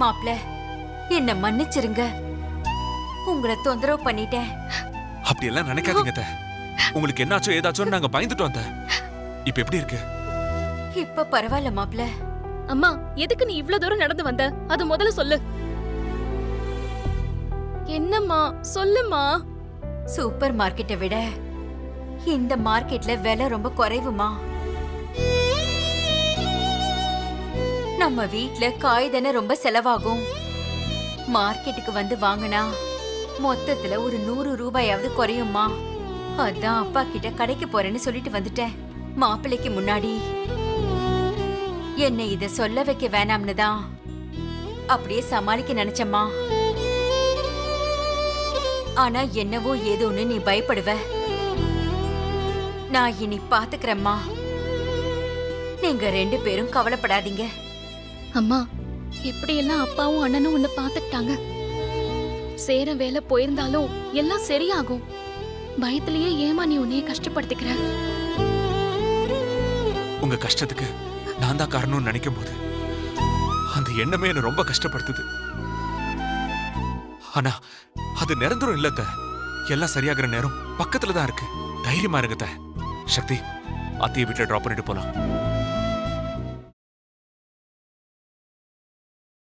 மாப்ள, என்ன மன்னிச்சிருங்க. உங்களை தொந்தரவு பண்ணிட்டேன். அப்படி எல்லாம் நினைக்காதீங்க அத்தை. உங்களுக்கு என்னாச்சோ ஏதாச்சோ நாங்க பயந்துட்டோம் அத்தை. இப்ப எப்படி இருக்கு? இப்ப பரவாயில்ல மாப்ள. அம்மா, எதுக்கு நீ இவ்ளோ தூரம் நடந்து வந்த? அது முதல்ல சொல்லு. என்னம்மா சொல்லுமா? சூப்பர் மார்க்கெட்டை விட இந்த மார்க்கெட்ல விலை ரொம்ப குறைவுமா. நம்ம வீட்ல காய் தானே ரொம்ப செலவாகும். மார்க்கெட்டுக்கு வந்து வாங்கினா மொத்தத்துல ஒரு 100 ரூபாயாவது குறையுமா. அதான் அப்பா கிட்ட கடைக்கு போறேன்னு சொல்லிட்டு வந்துட்டேன். மாப்பிள்ளைக்கு முன்னாடி என்னை இத சொல்ல வைக்க வேணாம்னு தான் அப்படியே சமாளிக்க நினைச்சம்மா. ஆனா என்னவோ ஏதோன்னு நீ பயப்படுவ. நான் இனி பாத்துக்கிறேம்மா. நீங்க 2 பேரும் கவலைப்படாதீங்க. அம்மா, எப்படியெல்லாம் அப்பாவும் அண்ணனும் உன்னை பாத்துக்கிட்டாங்க. சேர வேலை போயிருந்தாலும் எல்லாம் சரியாகும். பயத்திலேயே ஏமா நீ உன்னைய கஷ்டப்படுத்திக்கிற? உங்க கஷ்டத்துக்கு நான் தான் காரணம்னு நினைக்கும் போது அந்த எண்ணமே என்ன ரொம்ப கஷ்டப்படுத்துது. ஆனா அது நிரந்தரம் இல்ல அத்தை. எல்லாம் சரியாகிற நேரம் பக்கத்துல தான் இருக்கு. தைரியமா இருங்க அத்தை. சக்தி, அத்தையை வீட்டுல டிராப் பண்ணிட்டு போலாம்.